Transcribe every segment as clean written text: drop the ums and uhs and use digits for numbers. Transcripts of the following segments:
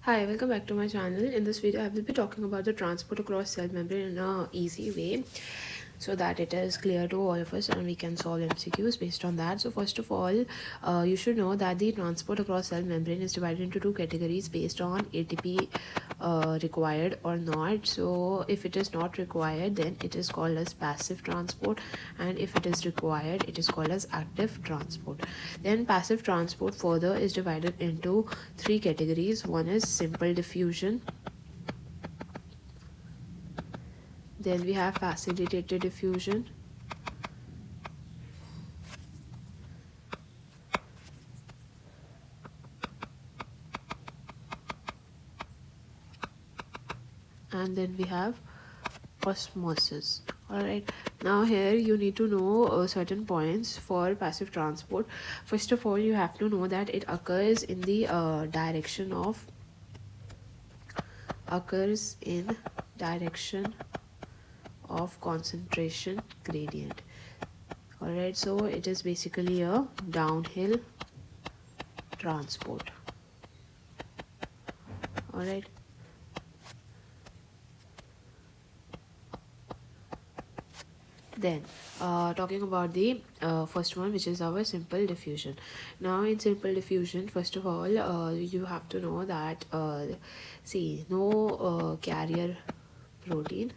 Hi, welcome back to my channel. In this video, I will be talking about the transport across cell membrane in a easy way so that it is clear to all of us and we can solve MCQs based on that. So first of all, you should know that the transport across cell membrane is divided into two categories based on ATP required or not. So if it is not required, then it is called as passive transport, and if it is required, it is called as active transport. Then passive transport further is divided into three categories. One is simple diffusion, then we have facilitated diffusion, and then we have osmosis. All right, now here you need to know certain points for passive transport. First of all, you have to know that it occurs in the direction of concentration gradient. All right, so it is basically a downhill transport. All right, then talking about the first one, which is our simple diffusion. Now in simple diffusion, first of all, you have to know that see, no carrier protein.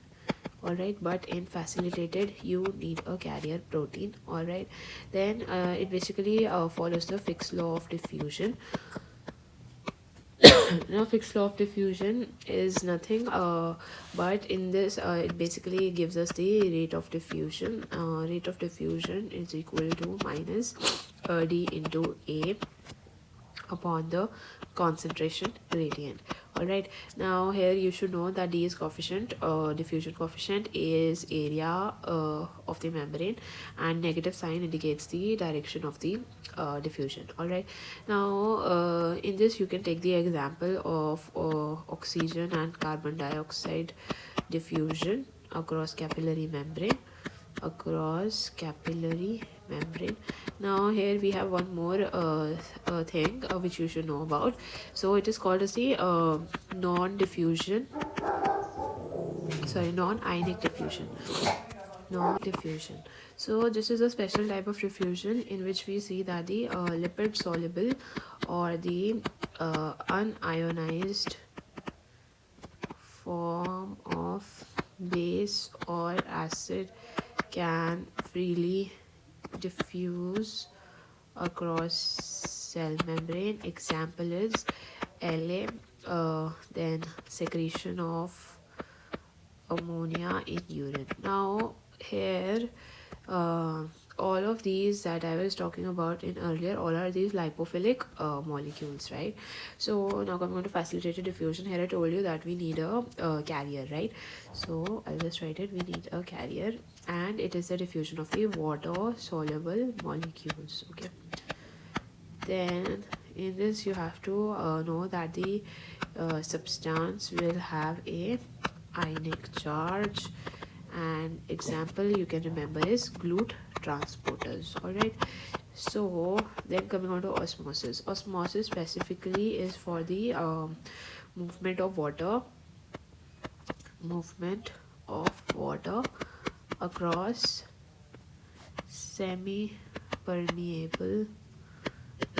All right, but in facilitated you need a carrier protein. All right, then it basically follows the fixed law of diffusion. Now fixed law of diffusion is nothing but in this it basically gives us the rate of diffusion. Rate of diffusion is equal to minus d into a upon the concentration gradient. All right, now here you should know that d is coefficient, diffusion coefficient, is area of the membrane, and negative sign indicates the direction of the diffusion. All right, now in this you can take the example of oxygen and carbon dioxide diffusion across capillary membrane. Now here we have one more thing which you should know about. So it is called as the non-ionic diffusion. Non-diffusion. So this is a special type of diffusion in which we see that the lipid soluble or the unionized form of base or acid can freely diffuse across cell membrane. Example is La, then secretion of ammonia in urine. Now here all of these that I was talking about in earlier, all are these lipophilic molecules, right? So now coming on to facilitated diffusion, here I told you that we need a carrier, right? So I'll just write it, we need a carrier, and it is the diffusion of the water soluble molecules. Okay, then in this you have to know that the substance will have a ionic charge, and example you can remember is GLUT transporters. All right, so then coming on to osmosis. Osmosis specifically is for the movement of water across semi permeable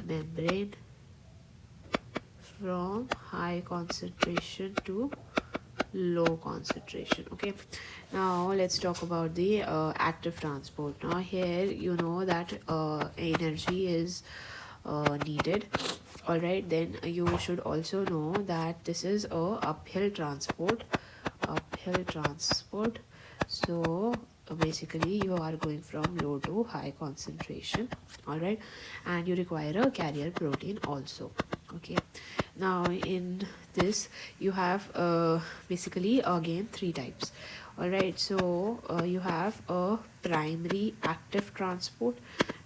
membrane from high concentration to low concentration. Okay, now let's talk about the active transport. Now here you know that energy is needed. All right, then you should also know that this is a uphill transport. So basically you are going from low to high concentration. All right, and you require a carrier protein also. Okay, now in this you have basically again three types. All right, so you have a primary active transport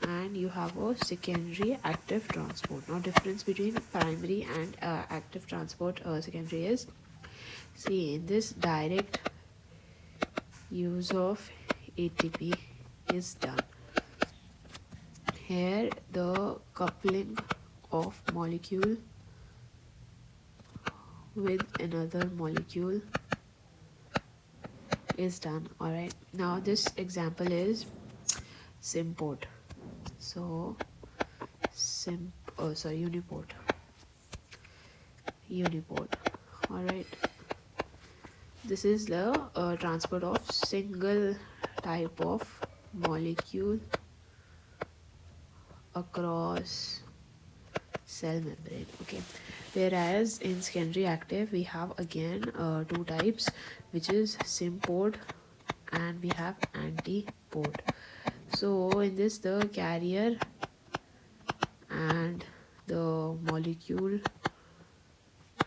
and you have a secondary active transport. Now difference between primary and active transport, secondary is, see, in this direct use of ATP is done. Here the coupling of molecule with another molecule is done. All right, now this example is symport. So uniport. All right, this is the transport of single type of molecule across cell membrane. Okay, whereas in secondary active we have again two types, which is symport and we have antiport. So in this, the carrier and the molecule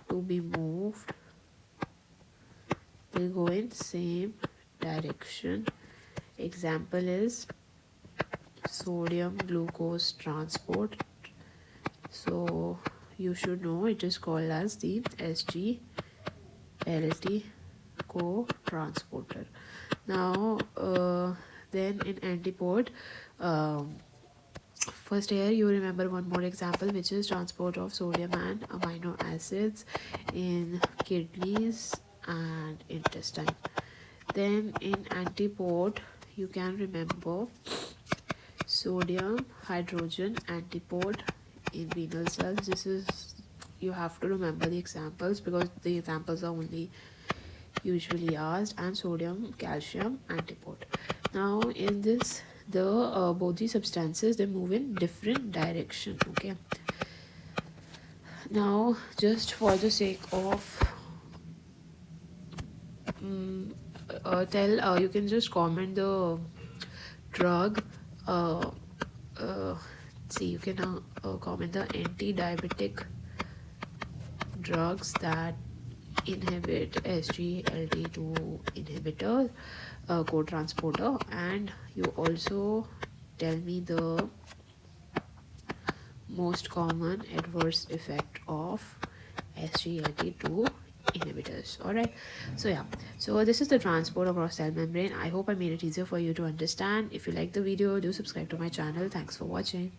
to be moved will go in same direction. Example is sodium glucose transport. So you should know it is called as the SGLT co-transporter. Now then in antiport, first here you remember one more example, which is transport of sodium and amino acids in kidneys and intestine. Then in antiport you can remember sodium hydrogen antiport in renal cells. This is, you have to remember the examples because the examples are only usually asked, and sodium calcium antiport. Now in this, the both the substances, they move in different direction. Okay, now just for the sake of you can just comment the drug, see, you can comment the anti-diabetic drugs that inhibit SGLT2 inhibitor co-transporter, and you also tell me the most common adverse effect of SGLT2 inhibitors. All right, so yeah, so this is the transport across cell membrane. I hope I made it easier for you to understand. If you like the video, do subscribe to my channel. Thanks for watching.